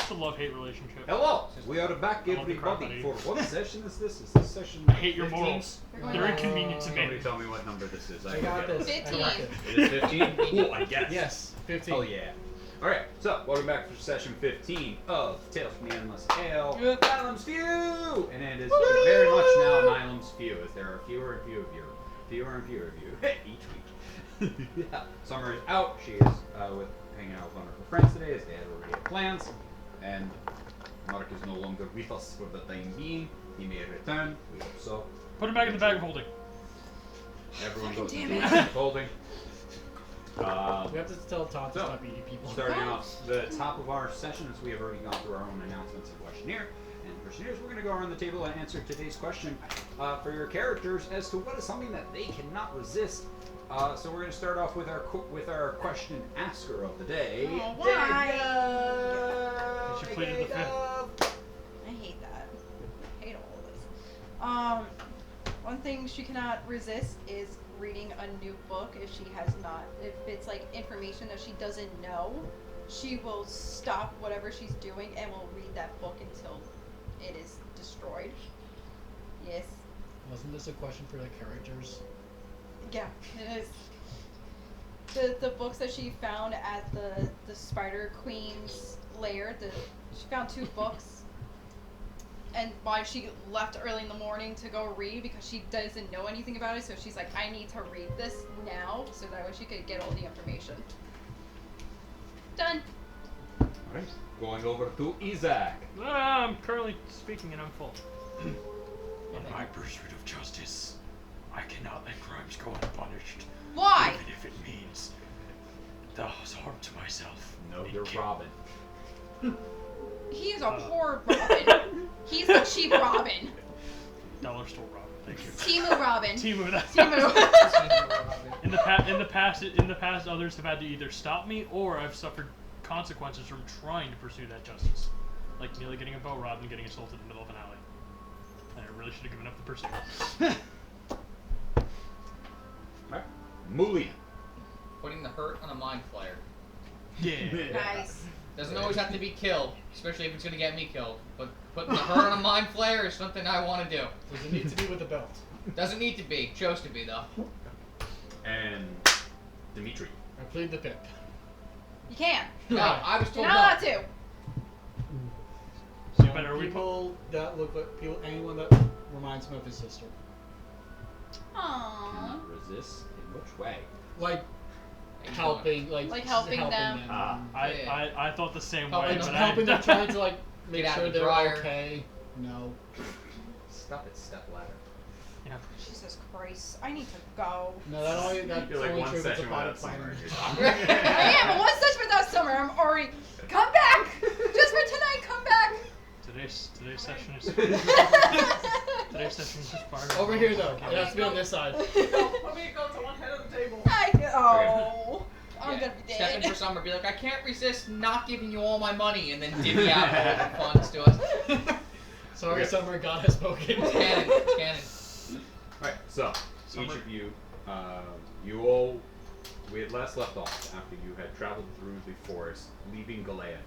It's a love-hate relationship. Hello, we are back, I love the everybody. crap For what session is this? Is this session? I hate your 15? morals. They're inconvenient to Somebody me. tell me what number this is. I got this. 15. It is 15? Cool, I guess. Yes, 15. Oh yeah. Alright, so welcome back for session 15 of Tales from the Endless Ale, Nylums Few! And it is very much now Nylums Few, as there are fewer and fewer of you each week. Yeah. Summer is out. She is hanging out with one of her friends today, as they had already had plans. And Mark is no longer with us for the time being. He may return. We hope so. Put him back in the bag of holding. Everyone goes Damn into it. the bag of holding. We have to tell Todd to stop eating people. Starting off the top of our sessions, we have already gone through our own announcements and questionnaire. And questionnaires, we're going to go around the table and answer today's question for your characters as to what is something that they cannot resist. So we're going to start off with our question asker of the day. Oh, why? She pleaded the fifth. I hate that. I hate all of this. One thing she cannot resist is reading a new book if it's like information that she doesn't know. She will stop whatever she's doing and will read that book until it is destroyed. Yes. Wasn't this a question for the characters? Yeah, it is. The books that she found at the Spider Queen's lair, she found 2 books. And why she left early in the morning to go read, because she doesn't know anything about it, so she's like, I need to read this now, so that way she could get all the information. Done. Alright, going over to Isaac. I'm currently speaking and I'm full. In my pursuit of justice, I cannot let crimes go unpunished. Why? Even if it means the harm to myself. No, It you're can't- Robin. He is a poor Robin. He's the cheap Robin. Dollar store Robin. Thank you. Timu Robin. Timu. Timu. In the past, others have had to either stop me or I've suffered consequences from trying to pursue that justice, like nearly getting a bow robbed and getting assaulted in the middle of an alley. And I really should have given up the pursuit. Alright, Mulian. Putting the hurt on a mind flare. Yeah. Nice. Doesn't always have to be killed, especially if it's gonna get me killed. But putting the hurt on a mind flare is something I want to do. Does it need to be with the belt? Doesn't need to be. Chose to be though. And Dimitri. I plead the fifth. You can. No, I was You're told not no. allowed to. So better we People that look like anyone that reminds him of his sister. Aww. Cannot resist. In which way? Like helping, Like helping them. I thought the same Oh, way, and but helping them, trying to like make Get out sure the they're dryer. okay. No. Stop it, step ladder. Yeah. Jesus Christ. I need to go. No, that's You're like only one true if it's a session potty without summer. planner. I am, but one session without summer. I'm already. Come back! Just for tonight, come back! Today's session is just fire. Over here though. It has to be on this side. Let me go to one head of the table. I'm gonna be Step in dead. for summer. Be like, I can't resist not giving you all my money, and then divvy out all the funds to us. Sorry, Okay. Summer God has spoken. It's canon. It's canon. Alright, so each Summer. of you, we had last left off after you had traveled through the forest, leaving Galea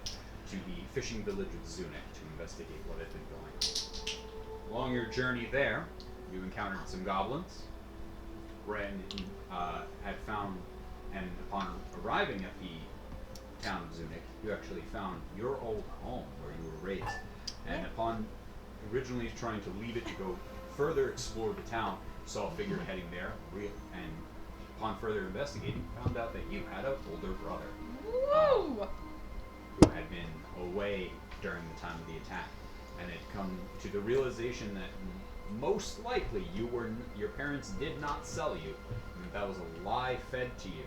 to the fishing village of Zunich to investigate what had been going on. Along your journey there, you encountered some goblins. Ren had found, and upon arriving at the town of Zunich, you actually found your old home where you were raised. And upon originally trying to leave it to go further explore the town, saw a figure heading there, and upon further investigating, found out that you had an older brother Woo! who had been away during the time of the attack, and had come to the realization that most likely your parents did not sell you, and that was a lie fed to you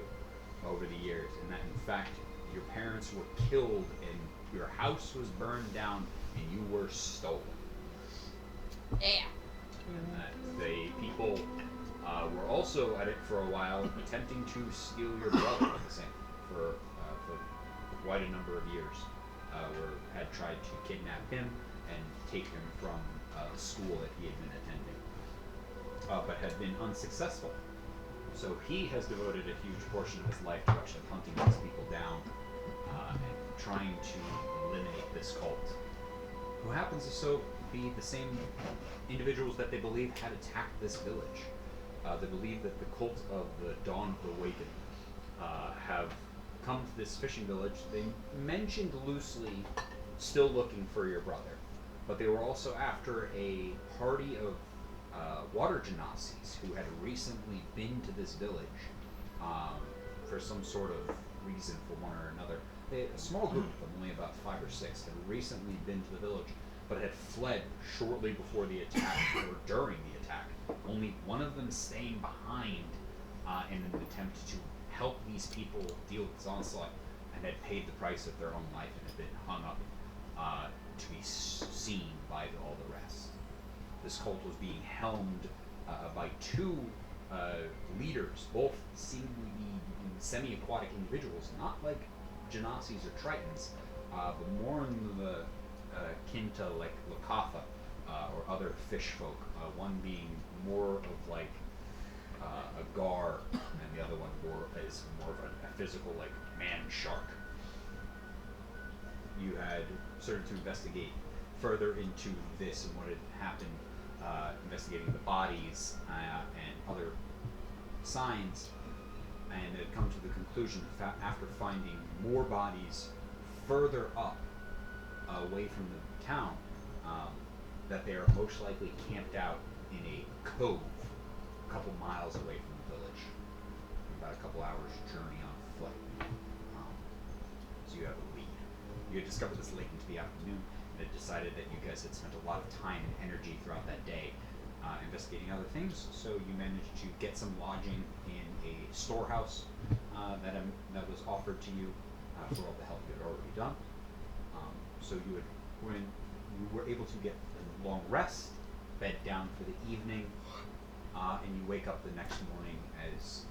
over the years, and that in fact your parents were killed and your house was burned down and you were stolen. Yeah. And that the people were also at it for a while, attempting to steal your brother at the same for quite a number of years. Had tried to kidnap him and take him from the school that he had been attending, but had been unsuccessful. So he has devoted a huge portion of his life to actually hunting these people down and trying to eliminate this cult who happens to be the same individuals that they believe had attacked this village. They believe that the cult of the Dawn of the Awakened have come to this fishing village. They mentioned loosely still looking for your brother, but they were also after a party of water genasi who had recently been to this village for some sort of reason for one or another. A small group of them, only about 5 or 6, had recently been to the village, but had fled shortly before the attack or during the attack. Only one of them staying behind in an attempt to help these people deal with this onslaught, and had paid the price of their own life and had been hung up to be seen by all the rest. This cult was being helmed by 2 leaders, both seemingly semi-aquatic individuals, not like Genasis or Tritons, but more in the akin to like Lakatha or other fish folk. One being more of like a gar, and the other one is more of a physical like man shark. You had started to investigate further into this and what had happened, investigating the bodies and other signs, and had come to the conclusion after finding more bodies further up away from the town that they are most likely camped out in a cove a couple miles away from the village, about a couple hours journey on foot. So you have a lead. You had discovered this late into the afternoon and had decided that you guys had spent a lot of time and energy throughout that day investigating other things, so you managed to get some lodging in a storehouse that was offered to you for all the help you had already done. So when you were able to get a long rest, bed down for the evening, and you wake up the next morning as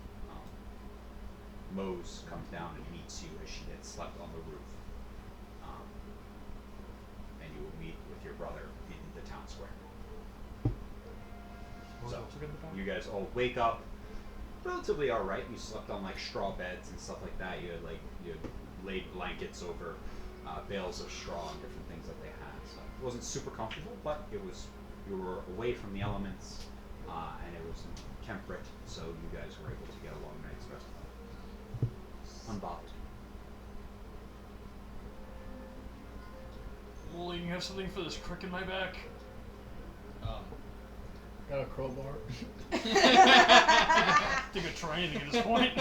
Mose comes down and meets you as she had slept on the roof. And you will meet with your brother in the town square. So, you guys all wake up relatively alright. You slept on like straw beds and stuff like that. You had laid blankets over bales of straw and different things that they had. So it wasn't super comfortable, but you were away from the elements, and it was temperate, so you guys were able to get a long night's rest unbothered. Molly, you have something for this crick in my back? Got a crowbar. I think I'd try anything at this point.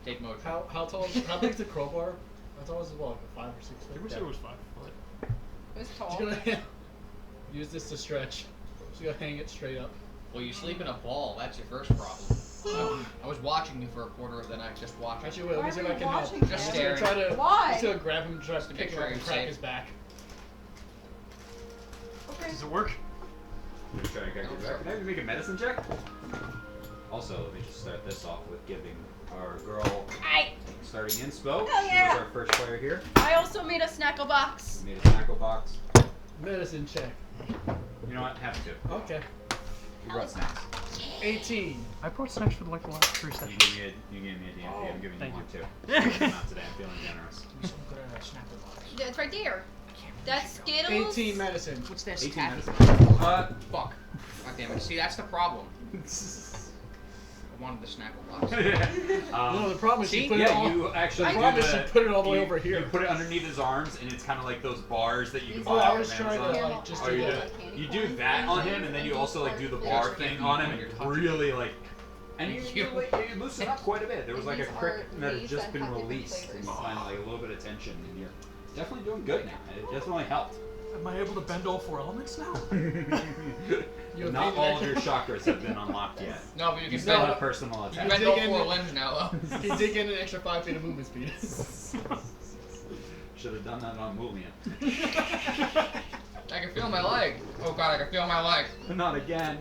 Take motion. How tall? How big's the crowbar? How tall is it? What, like a 5 or 6 foot? Did we say it was 5 foot? It was tall. Just gonna use this to stretch. Just gonna hang it straight up. Well, you sleep in a ball. That's your first problem. I was watching you for a quarter of the night, just watching. Actually, wait, let me Why see are if I you can help. watching Just him? I'm staring. gonna try to. Why? Just gonna grab him and try Just to to pick make him sure up and you're crack safe. his back. Okay. Does it work? You're trying to get back. Can I make a medicine check? Also, let me just start this off with giving our girl starting inspo. Hell yeah. She was our first player here. I also made a snackle box. We made a snackle box. Medicine check. You know what? Have to. Okay. You brought snacks. 18. I brought snacks for like the last 3 You sessions. gave me a DMP. I'm giving Thank you you. one too. Not today. I'm feeling generous. Yeah, it's right there. That's Skittles. 18 medicine. What's this? 18 Taffy? medicine. Fuck. God damn it. See, that's the problem. I wanted the snackle box. No, the problem is see? you put it all. you actually The do problem is the- you put it all the way you- over here. You put it underneath his arms, and it's kind of like those bars that you can Is buy Oh, it I off was of trying to Amazon. like just Oh, do you that. do? You do that on him, and then you also like do the bar thing on him, and you really like, and you loosen up quite a bit. There was like a crick that had just been released, and you find like a little bit of tension, and you're definitely doing good now. It definitely helped. Am I able to bend all 4 elements now? You Not have all of your chakras have been unlocked yet. No, but you You can still bend, have personal you attacks. can bend dig all in 4 it. limbs now. He did get an extra 5 feet of movement speed. Should have done that on Mulian. I can feel my leg. Oh god, I can feel my leg. Not again.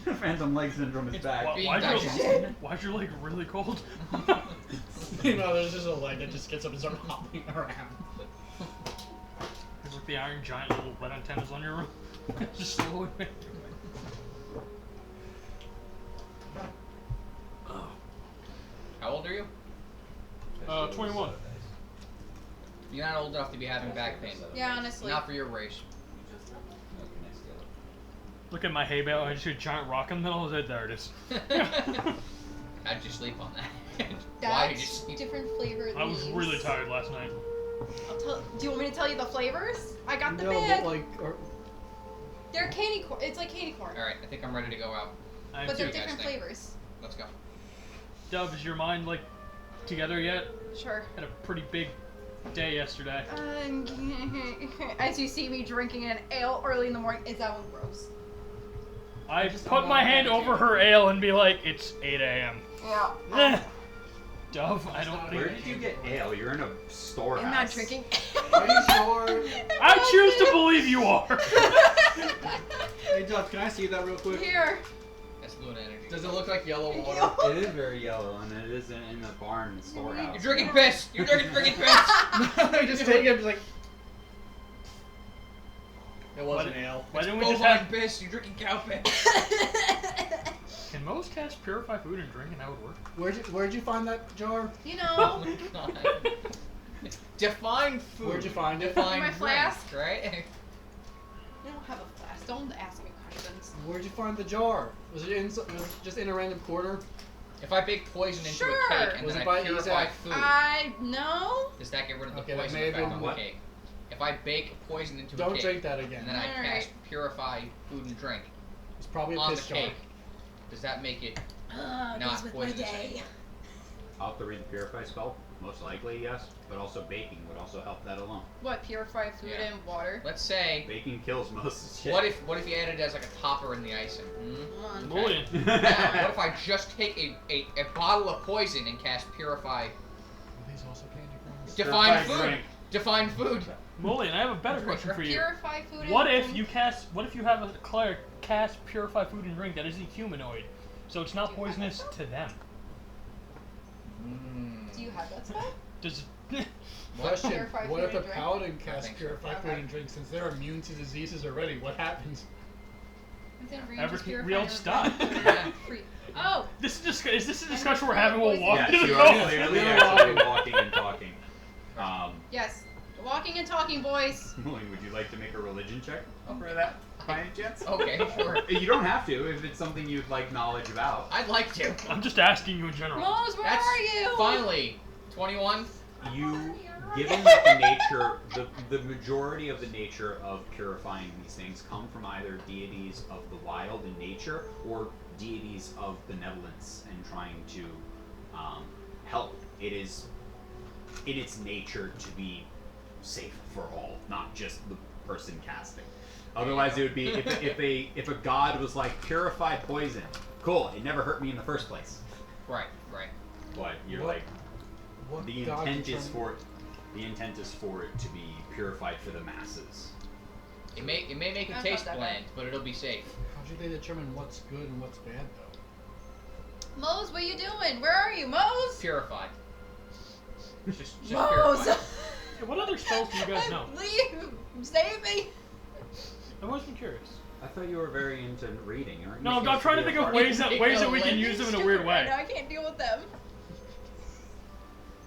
Phantom leg syndrome is back. Why's your leg really cold? You know, there's just a leg that just gets up and starts hopping around. There's like the iron giant little red antennas on your room. Just slowly. How old are you? 21. You're not old enough to be having back pain. Yeah, honestly. Not for your race. Look at my hay bale. I just see a giant rock in the middle of it. There it is. How'd you sleep on that? Why did you That's sleep? different flavor. I was really tired last night. Do you want me to tell you the flavors? I got the No, bag. but like, They're candy corn. It's like candy corn. Alright, I think I'm ready to go out. I But too. they're guys different think? flavors. Let's go. Dove, is your mind like together yet? Sure. Had a pretty big day yesterday. As you see me drinking an ale early in the morning, is that one gross? I just put don't my want hand that over to- her ale and be like, it's 8 a.m. Yeah. Eh. Dove, I don't Where think. did you get ale? You're in a storehouse. I'm not drinking. are you sure? I choose to believe you are. Hey, Duff, can I see that real quick? Here. That's Luna energy. Does it look like yellow Thank water? you. It is very yellow, and it is in the barn and storehouse. You're drinking piss! You're drinking piss! I just take it, just like. It Why wasn't did- ale. Why didn't we Bovine just have? piss, you're drinking cow piss. Can most cast purify food and drink, and that would work? Where'd you find that jar? You Oh know. my god. Define food. Where'd you find it? Define My drink, flask? right? I don't have a flask. Don't ask me questions. Where'd you find the jar? Was it just in a random corner? If I bake poison into Sure. a cake and Was then it I by purify Isaac? food, No. does that get rid of the Okay, that poison may have effect been on the what? cake? If I bake poison into a Don't cake drink that and then again. I Alright. cast purify food and drink It's probably a on the piss jar. cake, does that make it not Goes with my poisonous day. anymore? I'll have to read the purify spell. Most likely, yes. But also baking would also help that alone. What? Purify food Yeah. and water. Let's say, Baking kills most shit. what if you added it as like a topper in the icing? Hmm? Come on. Mullion. Now, what if I just take a bottle of poison and cast purify? Are these also candy corns? Define Purify food. drink. Define food. Mullion, I have a better question for you. Purify food and What if drink. you cast? What if you have a cleric cast purify food and drink that is a humanoid, so it's not Do you have poisonous that to them? Do you have that spell? Does Question: Purify what food if a and drink? paladin I casts think so. purify food and drink since they're immune to diseases already? What happens? I think you Everything- just we all purify just your die. Yeah. Free. Oh. this is this a discussion we're having while walking Yes, to the you are boat? clearly Yeah. actually walking and talking. Yes. Walking and talking, boys. William, would you like to make a religion check for that, by any chance? Okay, sure. You don't have to if it's something you'd like knowledge about. I'd like to. I'm just asking you in general. Mose, where That's are you? finally 21. You, given that the nature, the majority of the nature of purifying these things come from either deities of the wild in nature or deities of benevolence and trying to help. It is in its nature to be safe for all, not just the person casting. Otherwise, it would be if a god was like purified poison. Cool, it never hurt me in the first place. Right, right. But you're What- like. What The god intent is determines- for it to be purified for the masses. It may make it That's taste not that bland, but it'll be safe. How do they determine what's good and what's bad, though? Mose, what are you doing? Where are you, Mose? Purified. Just Mose. purified. Yeah, what other spells do you guys know? Leave. Save me. I've always been curious. I thought you were very into reading, aren't you? No, I'm supposed trying to be think a of bard? ways that we can use them in a weird Right way. now, I can't deal with them.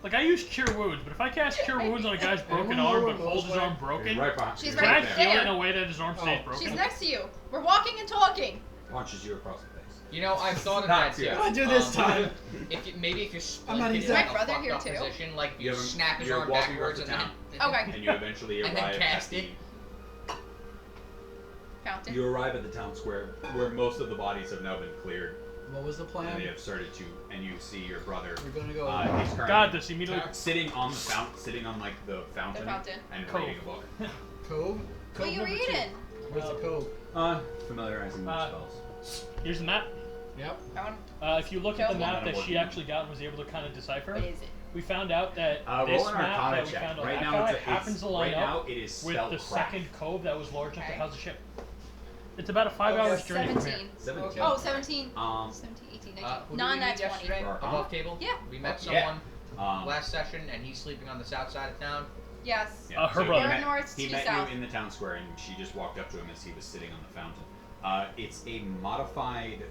Like I use cure wounds, but if I cast cure wounds on a guy's broken Anyone know arm where but holds his Mose arm went? broken, Right behind. She's can right I there. feel it there. in a way that his arm stays Oh. broken? She's next to you. We're walking and talking. Punches you across the face. You know, I've thought of Not that too. yet. What do I do this time? If you, maybe if you I'm not split it easy. in My like a brother fucked here up too. position, like you You have- snap his you're arm walking backwards across and the then Okay. And you eventually And then arrive cast at it. Fountain. You arrive at the town square where most of the bodies have now been cleared, What was the and plan? they have started to. And you see your brother. We're gonna go. He's currently God, this immediately. sitting on the sitting on like the fountain, fountain. and Cove. reading a book. Cove? What are you number two. reading? Where's the cove? Familiarizing new spells. Here's the map. Yep. Found. If you look at the Cove. map that she actually got and was able to kind of decipher, What is it? we found out that Roll this an map Arcana that we check. found on Right that now, guy it's happens to line right up now it is with spelled the crack. second cove that was large enough to Okay. house a ship. It's about a 5 hours journey from here. 17. 17. Oh, 17. Um, 17, 18, 19. who did we None meet at 20. yesterday? For Above table? Yeah. We met Yeah. someone last session, and he's sleeping on the south side of town. Yes. Yeah, her so brother. He We're met, north, he she's met south. you in the town square, and she just walked up to him as he was sitting on the fountain. It's a modified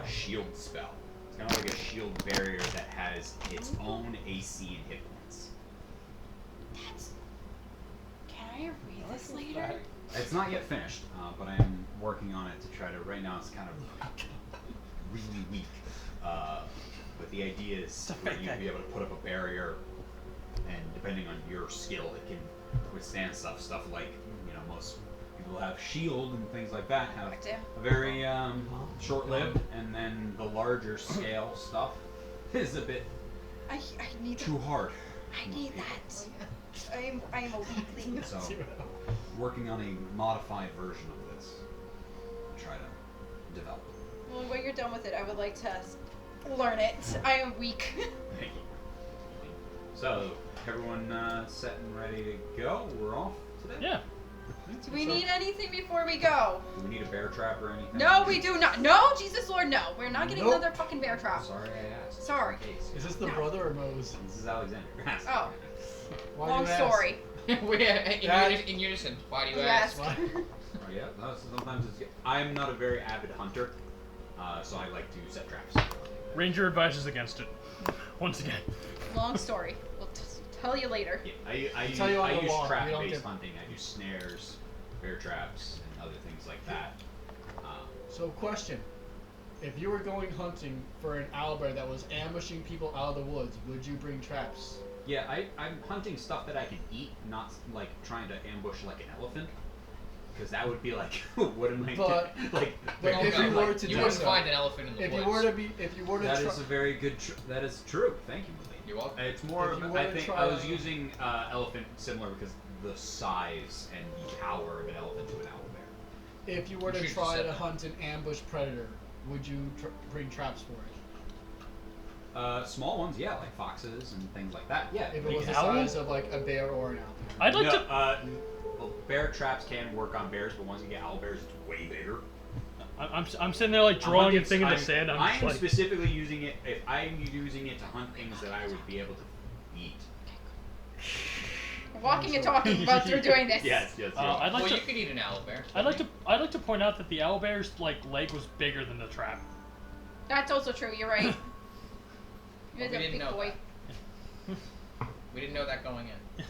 shield spell. It's kind of like a shield barrier that has its own AC and hit points. I read this later? It's not yet finished, but I am working on it to try to. Right now, it's kind of really weak. But the idea is for you to be able to put up a barrier, and depending on your skill, it can withstand stuff. Stuff like most people have shield and things like that have a very short-lived, and then the larger scale stuff is a bit I need too hard. I need that. I'm a weakling. So, working on a modified version of this. Try to develop. Well, when you're done with it, I would like to learn it. I am weak. Thank you. So, everyone set and ready to go? We're off today? Yeah. Do we need anything before we go? Do we need a bear trap or anything? No, we do not. No, Jesus Lord, no. We're not getting Nope. another fucking bear trap. Sorry I asked. Sorry. Is this the brother or Mose? This is Alexander. Oh, Why long do you ask? story. in unison. Why do you ask? Why? Oh, yeah, no, sometimes it's. I'm not a very avid hunter, so I like to set traps. Ranger advises against it. Once again. Long story. We'll tell you later. Yeah, I tell you on use the law, we don't trap-based get- hunting. I do snares, bear traps, and other things like that. So, question. If you were going hunting for an owlbear that was ambushing people out of the woods, would you bring traps? Yeah, I'm hunting stuff that I can eat, not like trying to ambush like an elephant. Because that would be like, what am I But- like? but Oh, if God, you like, were to you do wouldn't so, find an elephant in the If woods. you were to That try, is a very good. That is true. Thank you, Malie. You're welcome. It's more If of. you were I to think try I was to- using elephant similar because the size and the power of an elephant to an owlbear. if you were You to should try set to that. hunt an ambush predator, would you bring traps for it? Small ones, yeah, like foxes and things like that. Yeah. If you it was the can- owl? size of like a bear or an owlbear. I'd like no, to. well, bear traps can work on bears, but once you get owl bears, it's way bigger. I'm sitting there like drawing a thing in the sand. I'm I just am like, specifically using it. If I'm using it to hunt things that I would be able to eat. Walking and talking about through doing this. Yes. I'd like Well, to. you could eat an owlbear. I'd like to point out that the owlbear's like leg was bigger than the trap. That's also true. You're right. You're We a didn't big know boy. We didn't know that going in.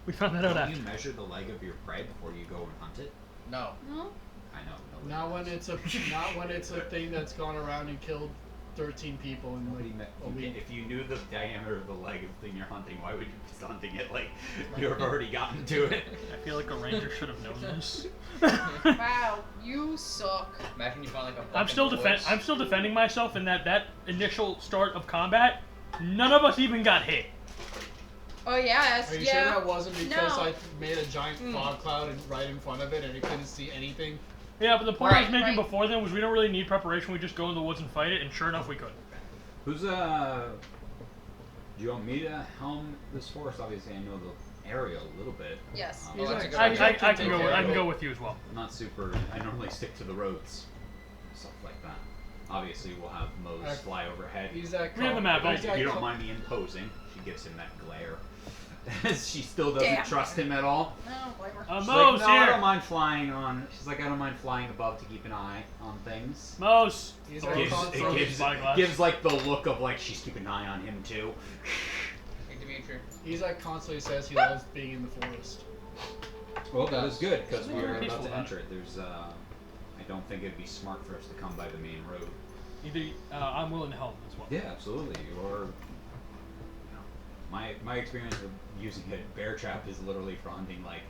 We found that out Don't after. you measure the leg of your prey before you go and hunt it? No. No? I know. nobody Not when does. it's a thing that's gone around and killed 13 people in Nobody like me- a you week. can- If you knew the diameter of the leg of the thing you're hunting, why would you be hunting it like you've already gotten to it? I feel like a ranger should have known this. Wow, you suck. Imagine you find like a. I'm buck still in the woods. I'm still defending myself in that initial start of combat. None of us even got hit. Oh yes, Are you yeah. sure that wasn't because No. I made a giant fog cloud right in front of it and it couldn't see anything? Yeah, but the point I was Right, making right. before then was we don't really need preparation. We just go in the woods and fight it, and sure enough, we could. Who's do you want me to helm this force? Obviously, I know the area a little bit. Yes. Oh, that's a good I idea. can go. I can Okay. go with you as well. I'm not super. I normally stick to the roads, stuff like that. Obviously, we'll have Mose fly overhead. He's that We have the map, If I'll- you don't mind me imposing, she gives him that glare. She still doesn't Damn. trust him at all. No, blame her. She's Mose, like, no, I here. don't mind flying on. She's like, I don't mind flying above to keep an eye on things. Mose. He's Oh, our Gives, constant- it gives, Spyglass. gives like the look of like she's keeping an eye on him too. Hey, Dimitri. He's like constantly says he loves being in the forest. Well, that is good because Something we are very about peaceful to about enter it. There's, I don't think it'd be smart for us to come by the main road. Either I'm willing to help as well. Yeah, absolutely. Or, my experience with using a bear trap is literally for hunting. Like,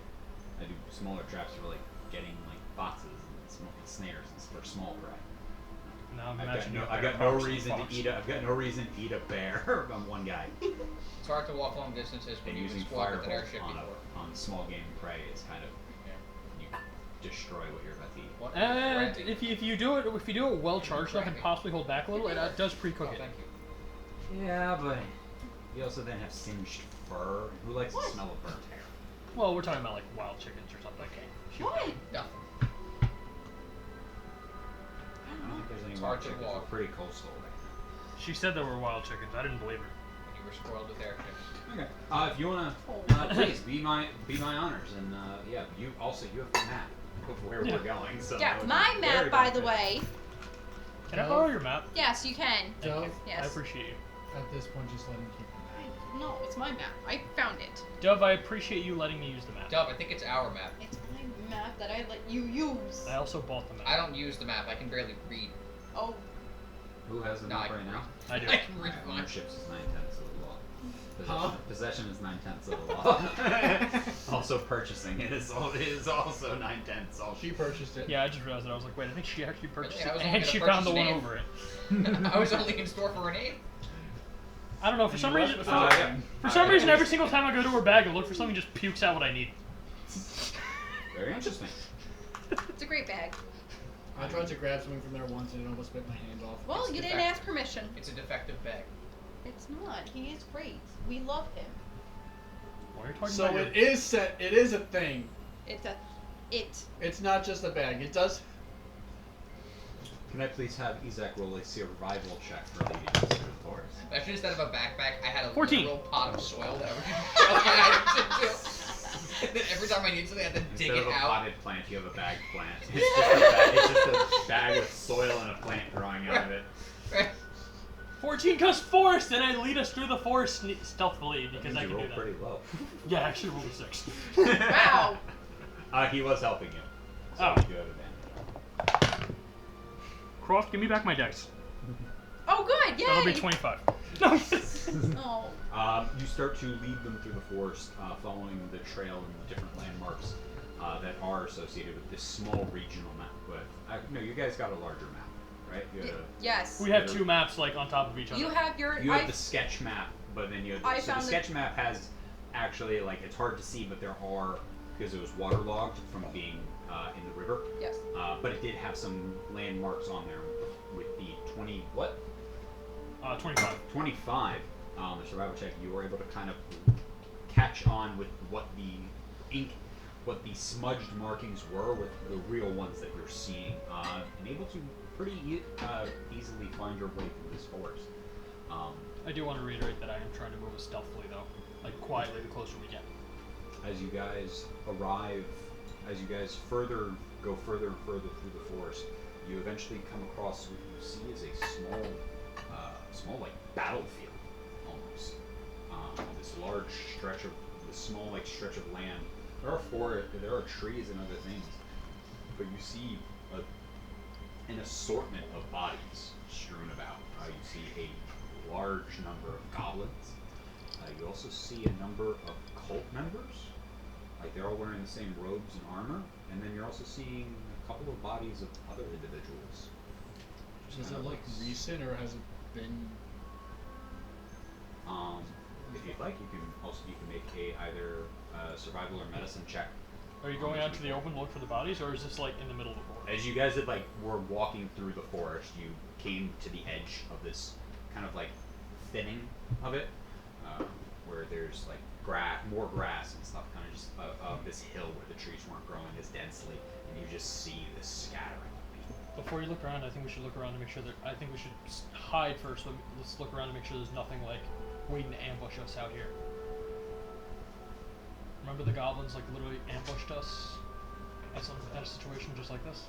I do smaller traps for like getting like foxes and snares and for small prey. Now I'm I've got imagining no, a I've bear got no fox and reason fox. to eat. I've got no reason to eat a bear on one guy. It's hard to walk long distances when And you've using squawked with an firebolt airship on before. on small game prey is kind of Yeah. you destroy what you're about to eat. What? And Ranting. if you do it well charged enough and Ranting. possibly hold back a little, it does pre-cook Oh, it. thank you. Yeah, but you also then have singed fur. Who likes the smell of burnt hair? Well, we're talking about like wild chickens or something. What? Nothing. I don't think there's any It's more hard to chickens. walk. We're pretty coastal right She said there were wild chickens. I didn't believe her. When you were spoiled with airships. now. Okay. If you wanna, please be my honors, and yeah, you have the map of where Yeah. we're going. So Yeah, that would my be map, very by the beneficial. way. Can I borrow your map? Yes, you can. Thank you. Dove, I Yes. appreciate you. at this point, just let him keep it. No, it's my map. I found it. Dove, I appreciate you letting me use the map. Dub, I think it's our map. It's my map that I let you use. I also bought the map. I don't use the map. I can barely read. Oh, Who has the No, map I right can now? I do. I can read mine. Ownership is 9/10 of the law. Huh? Possession is 9/10 of the law. Also, purchasing it is also 9/10. Also. She purchased it. Yeah, I just realized that. I was like, wait, I think she actually purchased I it, was only and gonna she found the purchase one an over it. I was only in store for an 8. I don't know, for some reason, yeah. for some reason, every single time I go to her bag and look for something, just pukes out what I need. Very interesting. it's a great bag. I tried to grab something from there once and it almost bit my hand off. Well, It's you didn't defective. ask permission. It's a defective bag. It's not. He is great. We love him. Why are you talking So about it is set. It is a thing. It's a it. It's not just a bag. It does. Can I please have Isaac roll a survival check for leading us through the forest? Actually, instead of a backpack, I had a 14. literal pot of soil that I would shove my items into. And then every time I need something, I have to dig Instead it of a out. potted plant, you have a bag plant. It's just a bag with soil and a plant growing out of it. 14 goes forest, and I lead us through the forest stealthily That because means I you can do rolled that. pretty low. Yeah, I actually rolled a 6. Wow. He was helping you. So Oh. you have advantage. Croft, give me back my dice. Oh, good. Yay. That'll be 25. No. Oh. You start to lead them through the forest, following the trail and the different landmarks that are associated with this small regional map. But no, you guys got a larger map, right? You had Yes. We have 2 maps like on top of each other. You have your. you have the sketch map, but then you have I so the found the- sketch map has actually like it's hard to see, but there are because it was waterlogged from being in the river. Yes. But it did have some landmarks on there with the 20 what? 25. 25, the survival check, you were able to kind of catch on with what the ink, what the smudged markings were with the real ones that you're seeing, and able to pretty easily find your way through this forest. I do want to reiterate that I am trying to move as stealthily, though. Like, quietly, the closer we get. As you guys arrive, as you guys go further and further through the forest, you eventually come across what you see is a small like battlefield almost. This large stretch of stretch of land. There are trees and other things, but you see an assortment of bodies strewn about. You see a large number of goblins. You also see a number of cult members. Like they're all wearing the same robes and armor, and then you're also seeing a couple of bodies of other individuals. Is it like recent or has it been? If you'd like, you can make either survival or medicine check. Are you going out to the open to look for the bodies, or is this like in the middle of the forest? As you guys were walking through the forest, you came to the edge of this kind of like thinning of it, where there's like more grass and stuff, kind of just of this hill where the trees weren't growing as densely, and you just see this scattering of people. Before you look around, I think we should look around to make sure that. I think we should hide first. Let's look around to make sure there's nothing like waiting to ambush us out here. Remember the goblins like literally ambushed us at a situation just like this?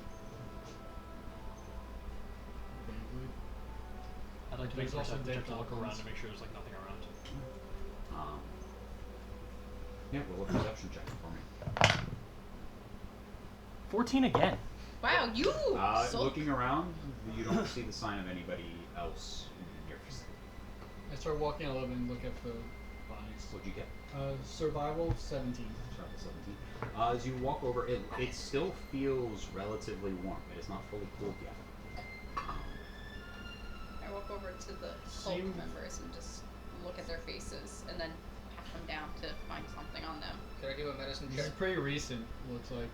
Vaguely. I'd like to make There's also perception check dead to look around goblins. to make sure there's like nothing around. Yeah, roll a perception check for me. 14 again. Wow, you. So Looking around, you don't see the sign of anybody else in your vicinity. I start walking out and look at the bodies. What'd you get? Survival 17. Survival 17. As you walk over, it still feels relatively warm. It is not fully cooled yet. I walk over to the cult Seem- members and just look at their faces and then pat them down to find something on them. Could I do a medicine This is check pretty recent, looks like.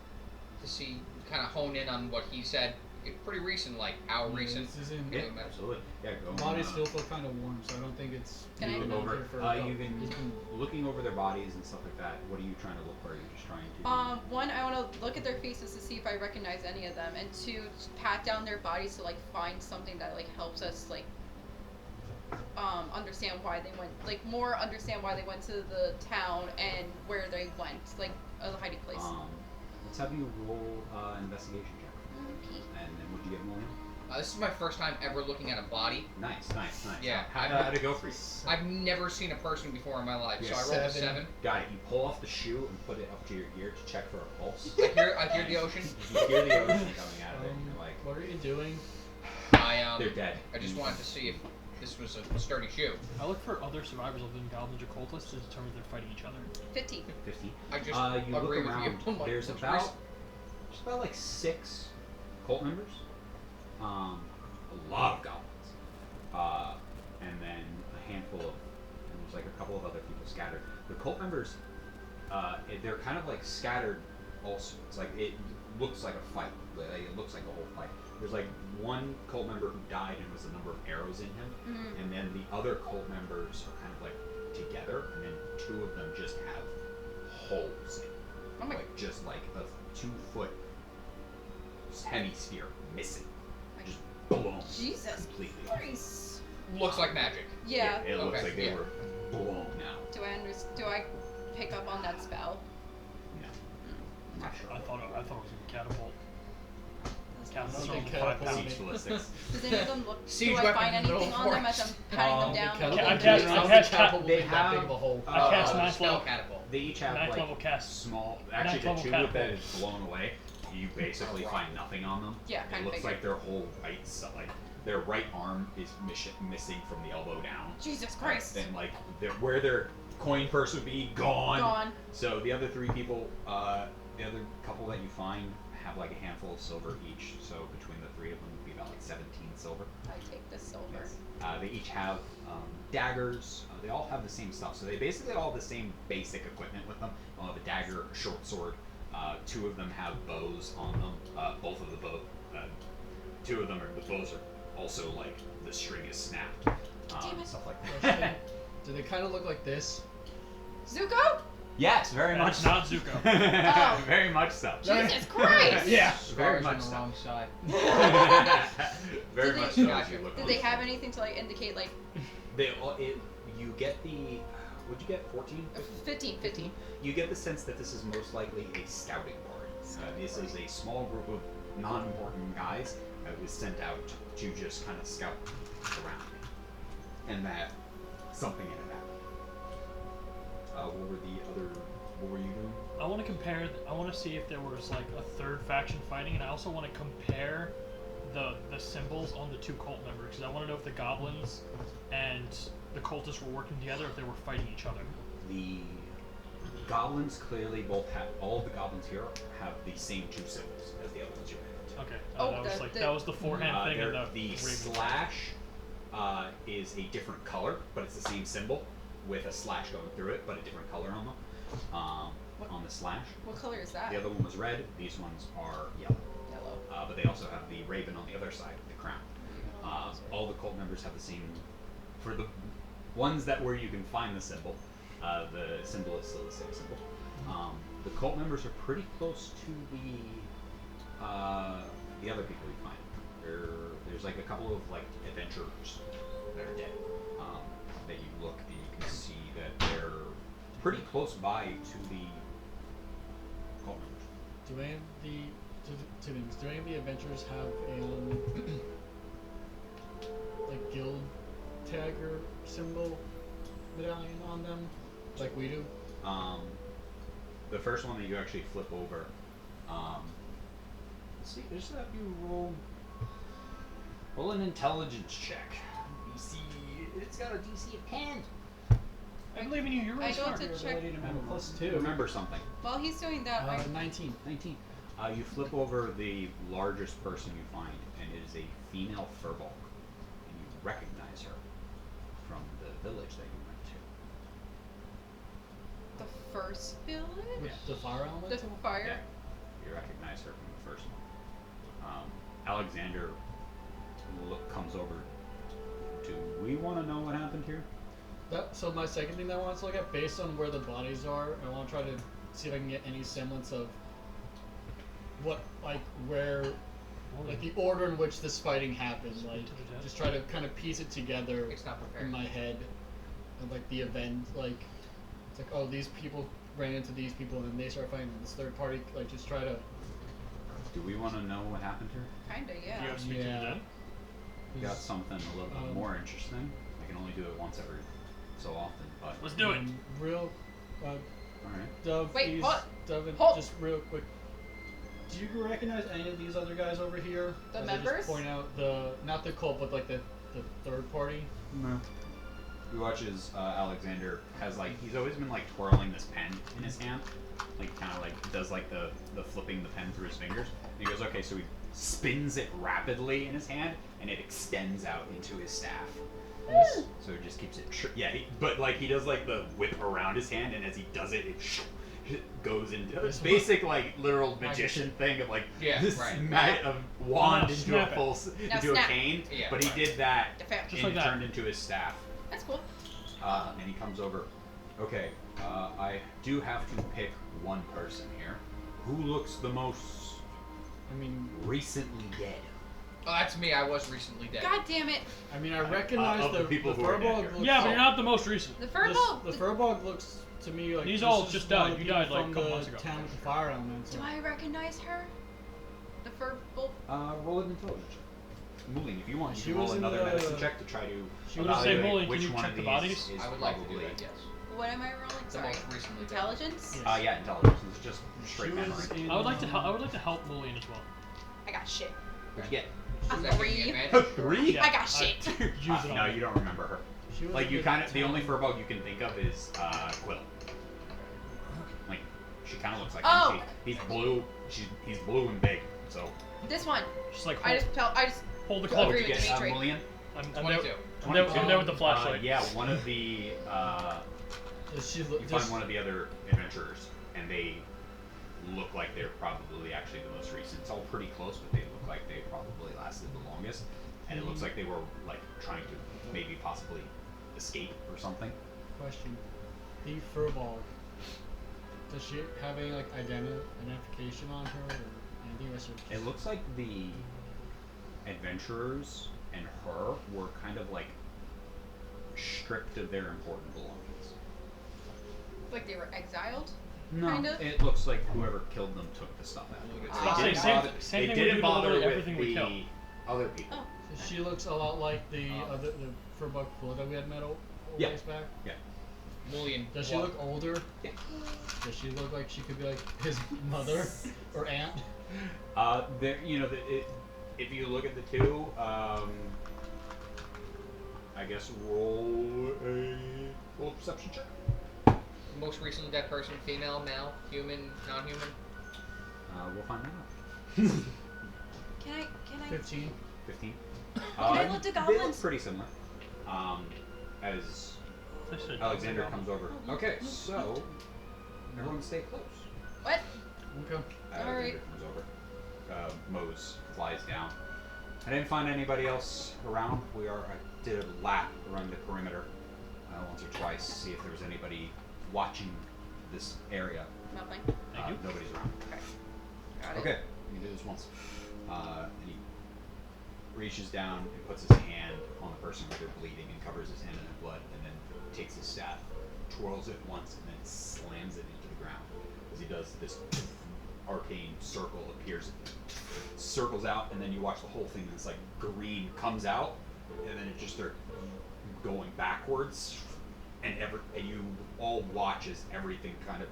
to see, kind of hone in on what he said? It's pretty recent, like how recent. This is in. Yeah, Doing medicine. absolutely. Yeah, go. Bodies still feel kind of warm, so I don't think it's. Can I- You been look out over. here for a You've been it's been- looking over their bodies and stuff like that. What are you trying to look for? Are you just trying to? One, I want to look at their faces to see if I recognize any of them, and two, just pat down their bodies to like find something that like helps us like understand why they went, like more understand why they went to the town and where they went, like a hiding place. Let's have you roll investigation check. Okay. And then would you get more? This is my first time ever looking at a body. Nice. Yeah, How'd it go for you? I've never seen a person before in my life, Yeah, so I rolled a 7. Got it. You pull off the shoe and put it up to your ear to check for a pulse. I hear the ocean. You hear the ocean coming out of it, and you're like, What are you doing? they're dead. I just wanted to see if this was a sturdy shoe. I look for other survivors other than goblins or cultists to determine if they're fighting each other. 15. 50. I just You look agree with around. you. I'm like, There's what's about like 6 cult members. A lot of goblins. And then a handful of, and there's like a couple of other people scattered. The cult members, they're kind of like scattered also. It's like, it looks like a fight. Like, it looks like a whole fight. There's like one cult member who died and was a number of arrows in him. Mm-hmm. And then the other cult members are kind of like together, and then 2 of them just have holes in them. Oh my Like just like a 2-foot hemisphere missing. Just blown. Jesus Completely. Christ. Looks like magic. Yeah. It looks Okay, like they yeah. were blown out. Do I pick up on that spell? No. I'm not sure. I thought it was a catapult. Catapult's Something only 5 catapult. pounds. Siege ballistics. Does any of them look? Siege do I weapon, find no anything on them as I'm force. patting them down? Catapult. I cast- How I the cast catapult they is that big have- of a hole? I cast ninth spell level. catapult. They each have Ninth like level cast. small. Actually, Ninth the level 2 catapult. that is blown away, you basically find nothing on them. Yeah, It kinda looks figured. like their whole right side, like their right arm is missing from the elbow down. Jesus Christ. And like where their coin purse would be gone. Gone. So the other 3 people, the other couple that you find have like a handful of silver each. So between the 3 of them would be about like 17 silver. I take the silver. Yes. They each have daggers. They all have the same stuff. So they basically all have the same basic equipment with them. They all have a dagger, a short sword. 2 of them have bows on them. Both of the 2 of them the bows are also like the string is snapped. Damn it. Stuff like Question. that. Do they kind of look like this? Zuko? Yes, very much. That's not Zuko. Oh. Very much so. Jesus Christ. Yeah, very Scars much on the so. wrong side. Very Did much they- so. As you look Did on they the have front. anything to like indicate like They all. You get the. What'd you get? 14. 15? You get the sense that this is most likely a scouting party. This is a small group of non-important guys that was sent out to just kind of scout around, and that something in it happened. What were you doing? I want to compare. I want to see if there was like a third faction fighting, and I also want to compare the symbols on the 2 cult members because I want to know if the goblins and the cultists were working together, if they were fighting each other. The goblins clearly both have. All of the goblins here have the same 2 symbols as the other ones you met. Okay. Oh, that was the- like the- that was the forehand thing and The ring. slash is a different color, but it's the same symbol with a slash going through it, but a different color on them. On the slash. What color is that? The other one was red. These ones are yellow. Yellow. But they also have the raven on the other side of the crown. All the cult members have the same. For the ones where you can find the symbol, the symbol is still the same symbol. The cult members are pretty close to the other people you find. There's like a couple of like adventurers that are dead. That you look and you can see that they're pretty close by to the cult members. Do any of do any of the adventurers have a like guild tag or symbol medallion on them, like we do? The first one that you actually flip over, let's see, just have you roll an intelligence check. DC, it's got a DC of 10. I believe in you. You're really I go smart. to Your check. ability to remember +2. Remember something. While he's doing that, 19. 19. You flip over the largest person you find, and it is a female furball, and you recognize her from the village that you went to. the first village? With the fire element? The fire? Yeah, you recognize her from the first one. Alexander comes over. Do we want to know what happened here? So my second thing that I want to look at, based on where the bodies are, I want to try to see if I can get any semblance of what, like, where, like, the order in which this fighting happened. Like, just try to kind of piece it together It's not in prepared. my head. And, like, the event, like, it's like, oh, these people ran into these people and then they start fighting this third party. Like, just try to... Do we want to know what happened here? Kinda, Do yeah. you have speak to the Yeah. dead? got something a little bit Um, more interesting. I can only do it once every so often, but Let's do it. Real, alright. Dove. Wait, these, hold- Dove, hold. just real quick. Do you recognize any of these other guys over here? The As I members? just point out the not the cult, but like the third party. No. You watch as Alexander has he's always been twirling this pen in his hand, kind of does the flipping the pen through his fingers. And he goes, okay, so he spins it rapidly in his hand, and it extends out into his staff. Yes. So he just keeps it. But he does the whip around his hand, and as he does it, it goes into this basic literal magician thing of Yeah, this right. of wand Now into snap a it. into a snap. cane. Yeah, but he right. did that, Defend. Just and like it that. turned into his staff. That's cool. And he comes over. Okay, I do have to pick one person here. Who looks the most I mean, recently dead? Oh, that's me. I was recently dead. God damn it. I recognize of the people who are dead furball here. looks. Yeah, but you're not the most recent. The furball. The furball looks to me like These this all is just one of died. the You people died, like, a from couple the months ago. town with the fire elements. Do I recognize her? The furball. Roll an intelligence check. Mulligan, if you want, you She can roll was in another the- medicine check to try to She was evaluate say, Mulligan, which can you one check of the these bodies? is I would like to do probably. that. Yes. What am I rolling? The Sorry. most recently dead. Intelligence. Yes. Yeah, intelligence. It's just straight She memory. was in, I would like to help. I would like to help Mulligan as well. I got shit. What'd you get? A Is that giving 3. you advantage? 3? Yeah, I got shit. Use it on No, me. you don't remember her. She was You in kind of the only town- furball you can think of is Quill. She kind of looks like Oh. him. He's blue. He's blue and big. So This one. Just like I just felt. I just. hold the Agree cloak. what'd with you get, Dimitri. Mulligan? I'm 22. there. I'm there with the flashlight. Yeah, one of the Does she you look? find Does, one of the other adventurers, and they look like they're probably actually the most recent. It's all pretty close, but they look like they probably lasted the longest. And it looks like they were trying to maybe possibly escape or something. question. The furball. Does she have any identification on her or anything? Or is it It looks like the adventurers and her were kind of stripped of their important belongings. Like they were exiled. No, Kind of? it looks like whoever killed them took the stuff afterwards. Ah. They didn't Same- bother, same they thing we didn't do to bother literally with everything we the kill. other people. Oh. So she looks a lot like the other the furball cool that we had met a Yeah. ways back. Mulligan. Does she what? look older? Yeah. Does she look like she could be like his mother or aunt? There, if you look at the two, I guess roll a perception check. Most recently dead person, female, male, human, non-human. We'll find out. Can I? 15. 15. I look at They look goblins? pretty similar. As I should- Alexander comes over. Okay, so everyone stay close. What? Okay. Alexander Alright. comes over. Mose flies down. I didn't find anybody else around. I did a lap around the perimeter once or twice, see if there was anybody watching this area. Nothing. Thank you. Nobody's around. Got it. Okay, you can do this once. And he reaches down and puts his hand on the person where they're bleeding and covers his hand in their blood, and then takes his staff, twirls it once, and then slams it into the ground. As he does, this arcane circle appears, circles out, and then you watch the whole thing, and it's green comes out, and then it just starts going backwards, and you all watch as everything kind of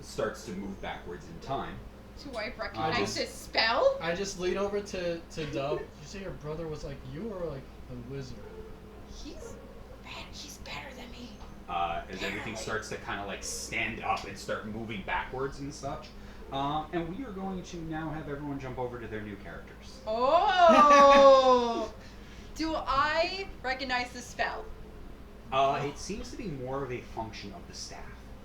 starts to move backwards in time. Do I recognize just- this spell? I just lean over to Dove. You say your brother was like you or like a wizard? He's bad. He's better than me. As everything starts to kind of stand up and start moving backwards and such. And we are going to now have everyone jump over to their new characters. Oh. Do I recognize the spell? It seems to be more of a function of the staff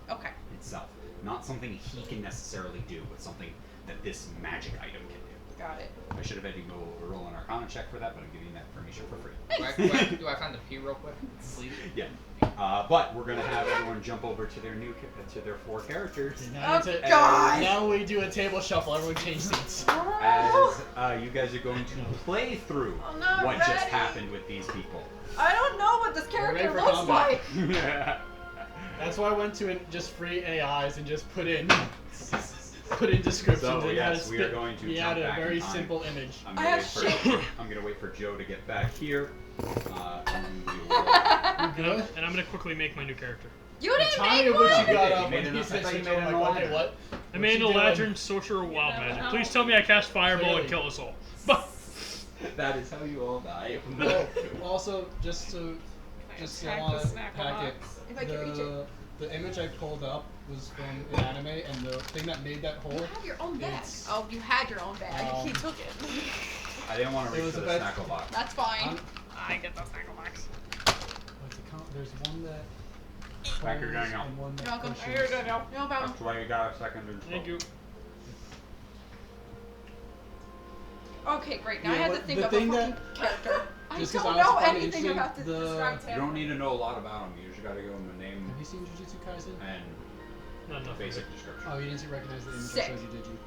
Okay. itself. Not something he can necessarily do, but something that this magic item can do. Got it. I should have had you roll an Arcana check for that, but I'm giving you that information for free. Do I find the P real quick? Please. Yeah. But we're going to have everyone jump over to their 4 characters. Now, Oh, God! now we do a table shuffle. Everyone change seats. As you guys are going to play through I'm not what just ready. happened with these people. I don't know what this ready character for looks combat. like. That's why I went to just free AIs and just put in. put in descriptions. So and yes, had we are going to He jump had a back in very time. simple image. I'm I gonna, have wait for, shit. I'm gonna wait for Joe to get back here. And we will, Good. And I'm gonna quickly make my new character. You didn't Tell me make what one. you got You up made when an- he I said thought you switch made over. an I'm like, okay, Eladrin. what? I made an you doing? Eladrin, sorcerer, wild never magic. know. Please tell me I cast fireball Clearly. and kill us all. But that is how you all die. Oh, also, just so I Attack want the to snack pack it. box. If I can reach it. The image I pulled up was from an anime, and the thing that made that You hole. have your own bag. It's- Oh, you had your own bag. Um, he took it. I didn't want to It reach was for the the best- snackle box. That's fine. I'm- I get the snack box. what's it called? There's one that. Back here, pulls Daniel. and one that You're welcome. pushes. Here, Daniel. No problem. That's why you got a second and thank you. Okay, great. Now I Yeah, have to what- think the of a thing fucking that- character. I Just 'cause don't I was know finding anything interesting, about this. the- Describe You don't need to know a lot about them. You just gotta give them a name Have you seen Jujutsu Kaisen? and Not enough. basic description. Oh, you didn't recognize the image Sick. that shows you, did you?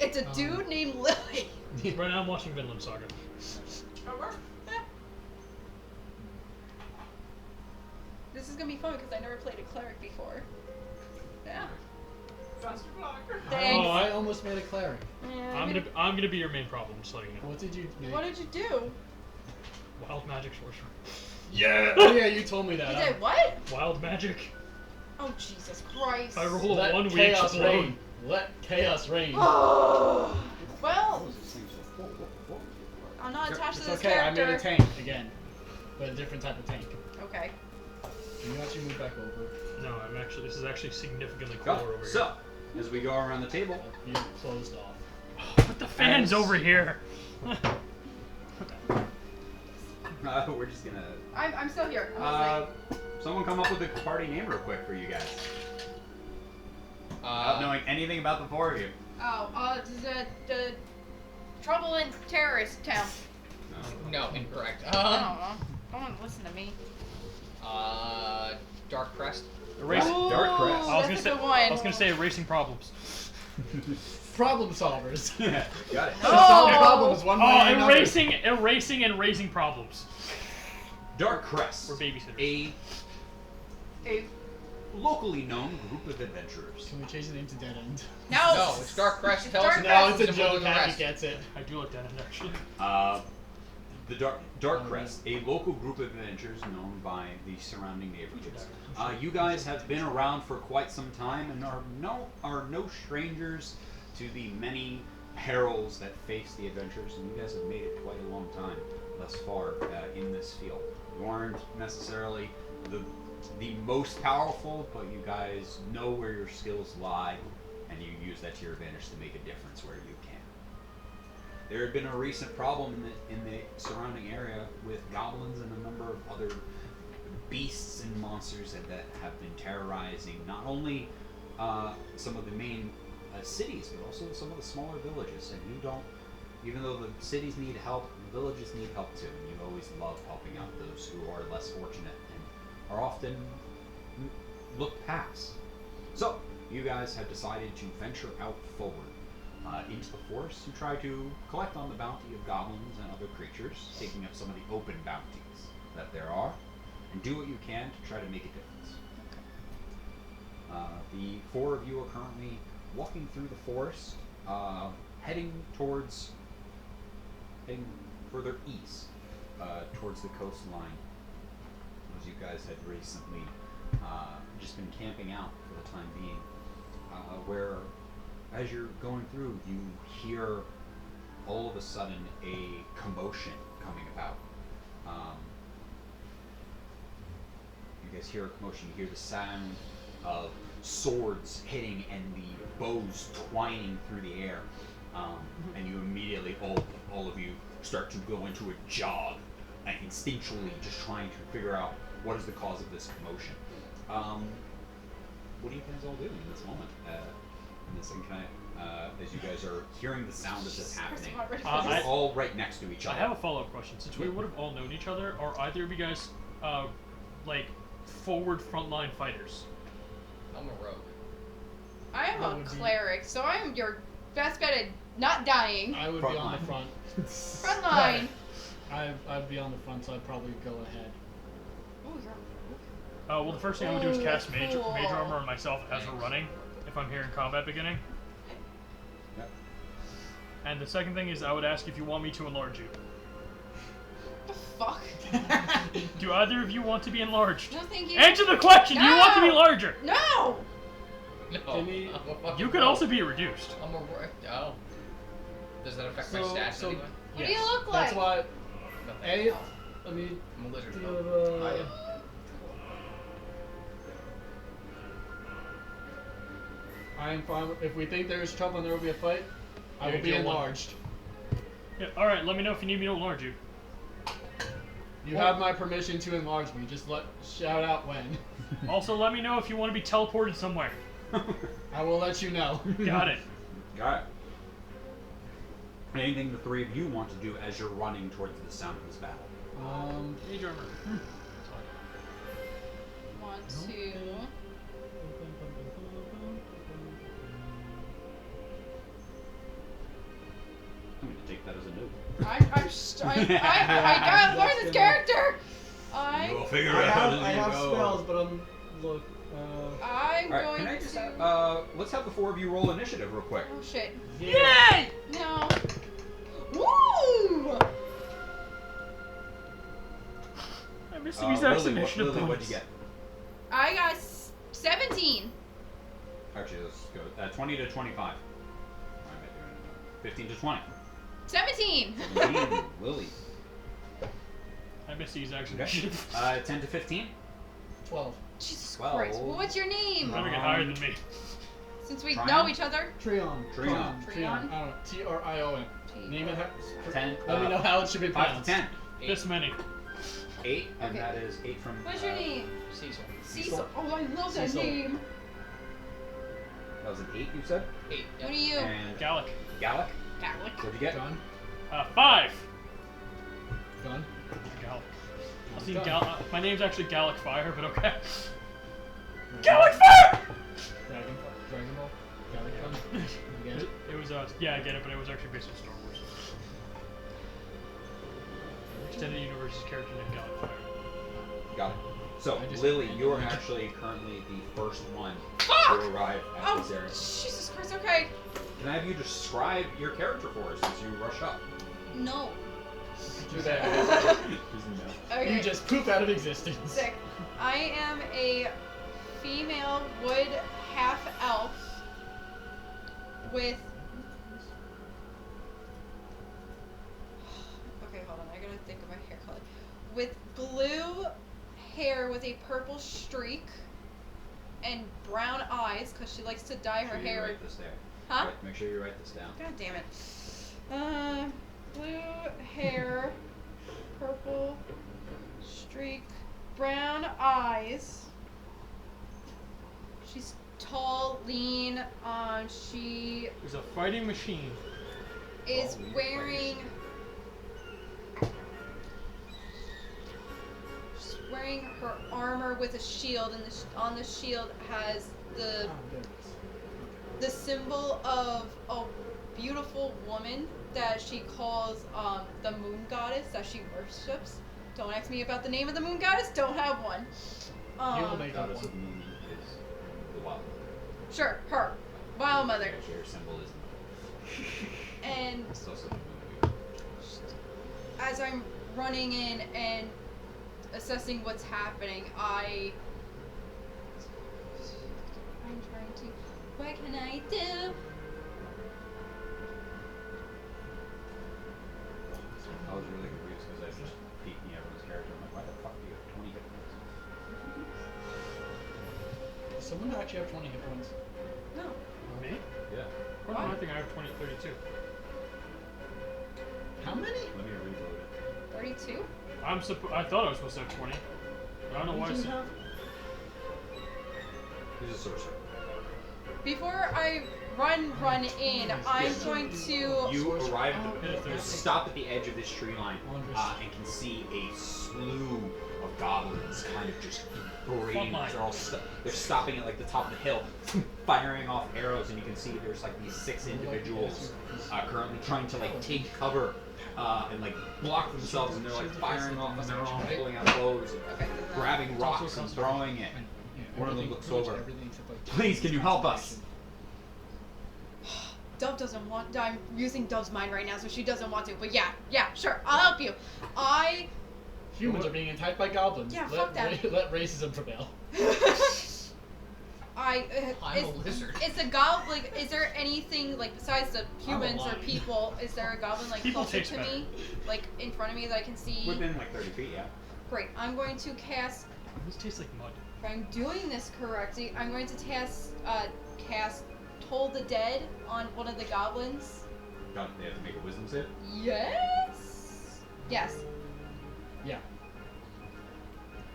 It's a dude named Lily. Right now I'm watching Vinland Saga. Over. This is gonna be fun because I never played a cleric before. Yeah. Faster blocker. Thanks. Oh, I almost made a cleric. I'm gonna be your main problem. Just letting you know. What did you make? What did you do? Wild magic sorcerer. Yeah! Oh yeah, you told me that. You did what? Wild magic. Oh Jesus Christ. If I roll a Let 1, we chaos explode. reign. Let chaos reign. Oh. What Well, was this thing so- whoa, whoa, whoa. I'm not attached It's to this okay, I character. made a tank again. But a different type of tank. Okay. Can you actually move back over? No, this is actually significantly Go. cooler over So, as we go around the table, You closed off. here. Put the fans As- over here. we're just gonna. I'm still here. I'm listening. Someone come up with a party name real quick for you guys. Without Uh, knowing anything about the four of you. Oh, the trouble in terrorist town. no, incorrect. I don't know. Don't want to listen to me. Dark Crest. Erasing. Ooh, Dark Crest. I was that's gonna a say. good one. I was gonna say erasing problems. Problem solvers. Got it. Oh. Solve problems one way or Oh, another. erasing and raising problems. Dark Crest. We're babysitters. A locally known group of adventurers. Can we change the name to Dead End? No. No, it's Dark Crest. It's Tell Dark us No, Crest. it's a and we'll do joke. the Happy rest. gets it. I do like that in actually. The Dark Crest, a local group of adventurers known by the surrounding neighborhoods. You guys have been around for quite some time and are no strangers to the many perils that face the adventurers, and you guys have made it quite a long time thus far in this field. You aren't necessarily the most powerful, but you guys know where your skills lie, and you use that to your advantage to make a difference where you can. There had been a recent problem in the surrounding area with goblins and a number of other beasts and monsters that have been terrorizing not only some of the main cities, but also some of the smaller villages. And even though the cities need help, the villages need help too. And you always love helping out those who are less fortunate and are often looked past. So, you guys have decided to venture out forward into the forest to try to collect on the bounty of goblins and other creatures, taking up some of the open bounties that there are, and do what you can to try to make a difference. The four of you are currently walking through the forest, heading further east, towards the coastline, as you guys had recently just been camping out for the time being, where as you're going through, you hear all of a sudden a commotion coming about. You guys hear a commotion, you hear the sound of swords hitting and the bows twining through the air, and you immediately, all of you, start to go into a jog, and instinctually just trying to figure out what is the cause of this commotion. What do you guys all do in this moment? As you guys are hearing the sound of this happening, you're all right next to each I other. have a follow-up question. Since we would have all known each other, are either of you guys like forward frontline fighters? I'm a rogue. I am That a would be- cleric, so I am your best bet at not dying. I would Front be on line. the front. Front line. I'd be on the front, so I'd probably go ahead. Ooh, you're Well, the first thing I would do is cast mage Cool. armor on myself as we're running, if I'm here in combat beginning. Yep. And the second thing is I would ask if you want me to enlarge you. The fuck? Do either of you want to be enlarged? No, thank you. Answer the question! Do you want to be No! larger? No! No. Can we- I'm a fucking You could rogue. also be reduced. I'm a rogue. Oh. Does that affect my So- stats so- anyway? What do you look like? That's why. Nothing. A. I mean. I'm a lizard the, folk. I am fine. If we think there is trouble and there will be a fight, I Yeah, will be deal one. enlarged. Yeah, alright, let me know if you need me to enlarge you. You have my permission to enlarge me. Just shout out when. Also, let me know if you want to be teleported somewhere. I will let you know. Got it. Got it. Anything the three of you want to do as you're running towards the sound of this battle? Mage armor. Want to. I'm going to take that as a note. I gotta learn this character! You'll figure I it out have, as I you have go. spells, but I'm look. I'm Alright, going can I just to. have, let's have the four of you roll initiative real quick. Oh shit. Yay! No. Woo! I missed these extra Lily, initiative Lily, what'd points. you get? I got 17. Actually, let's go. 20 to 25. Why am I doing it? 15 to 20. 17. 17, Lily. I missed these extra Okay. initiative. 10 to 15. 12. Jesus 12. Christ. Well, what's your name? You better get higher than me. Since we Trion? know each other. Trion. Trion. Trion. I don't know. Trion. Name it. 10. Let me know how it should be 5 pronounced. to 10. This many. 8, and Okay. that is 8 from. What's your name? Cecil. Cecil. Oh, I love that Cecil. name. That was an 8, you said? 8. What are you? And Gallic. Gallic. Gallic. What'd you get? Gun. 5. Gun. Gallic. I'll see Gun. my name's actually Gallic Fire, but okay. Gallic Fire! Dragon Ball. Gallic gun. You get it? It was, yeah, I get it, but it was actually based on Star Wars. Extended Universe's character named Gallic Fire. Got it. So, I just- Lily, you are actually currently the first one Fuck! to arrive at Oh, this area. Jesus Christ. Okay. Can I have you describe your character for us as you rush up? No. Too bad. Okay. You just poop out of existence. Sick. I am a female wood half elf with. Okay, hold on. I gotta think of my hair color. With blue hair with a purple streak and brown eyes, because she likes to dye her Make sure you hair. write this down. Huh? Right, make sure you write this down. God damn it. Blue hair, purple streak, brown eyes. She's tall, lean. She There's a fighting machine. is Oh, wearing. She's wearing her armor with a shield, and on the shield has the symbol of a beautiful woman that she calls the moon goddess that she worships. Don't ask me about the name of the moon goddess. Don't have one. You'll make up Goddess one. of the moon is the wild. Sure, her wild mother. Actually, your symbol is the moon. And It's also the moon. as I'm running in and assessing what's happening, I'm trying to. What can I do? I was really confused because I was just peeking everyone's character. I'm like, why the fuck do you have 20 hit points? Does someone actually have 20 hit points? No. Me? Yeah. According to Why? my thing, I have 32. How many? Let me reload it. 32? I thought I was supposed to have 20. But I don't know why. Did you have? He's a sorcerer. Before I run in, I'm going to. You arrive Oh, at the, yeah, you stop at the edge of this tree line and can see a slew of goblins kind of just parading. Frontline. They're all they're stopping at like the top of the hill, firing off arrows, and you can see there's like these 6 individuals currently trying to like take cover and like block themselves, and they're like firing off on their own, pulling out bows, and Okay. grabbing rocks and throwing it. Yeah, One of them everything- looks pretty much over. everything except, like, Please, can you help us? Dove doesn't want. I'm using Dove's mind right now, so she doesn't want to. But yeah, sure, I'll help you. Humans are being attacked by goblins. Yeah, fuck that. Let racism prevail. I'm a lizard. Is a goblin? Is there anything like besides the humans or lion. people? Is there a goblin like People closer taste to me, like in front of me that I can see? Within like 30 feet, yeah. Great. I'm going to cast. This tastes like mud. If I'm doing this correctly, I'm going to cast Toll the Dead on one of the goblins. Got it. They have to make a wisdom save. Yes. Yes. Yeah.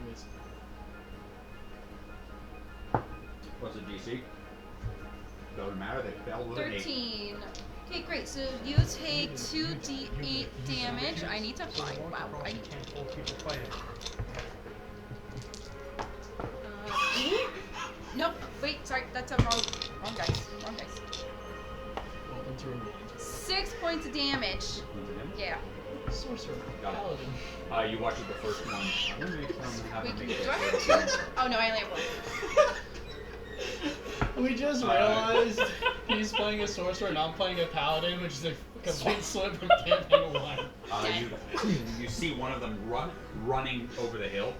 Anyways. What's the DC? Doesn't matter. They failed with an 8. 13. Okay, great. So you take 2d8 damage. I need to find. Wow. I Can't hold people fighting. Nope. Wait. Sorry. That's a wrong dice. Wrong dice. Welcome to Remain. 6 points of damage. Yeah. Sorcerer. Got it. Paladin. You watch it the first one. I'm gonna make some have Wait. to Do make I have it. 2? Oh no, I only have 1. We just realized he's playing a sorcerer and I'm playing a paladin, which is a complete slip from campaign 1. You see one of them running over the hill,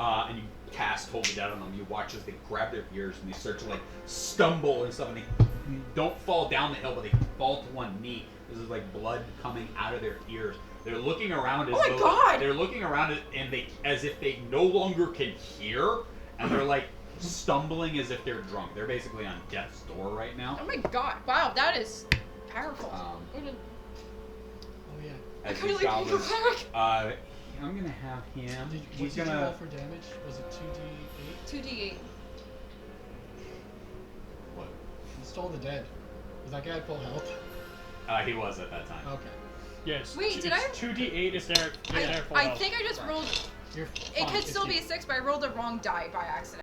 and you cast Hold the Dead on them. You watch as they grab their ears and they start to like stumble and stuff, and they don't fall down the hill, but they fall to one knee. This is like blood coming out of their ears. They're looking around as Oh my though God! they're looking around and as if they no longer can hear, and they're like stumbling as if they're drunk. They're basically on death's door right now. Oh my god! Wow, that is powerful. Oh yeah. As kinda these like being a goblins, cleric. I'm gonna have him. What He's did you roll gonna. for damage? Was it 2d8? 2d8. What? He stole the dead. Was that guy at full health? He was at that time. Okay. Yes. Wait, did I- 2d8 is there? I think I just rolled. You're It fine, could it's still you. be a 6, but I rolled the wrong die by accident.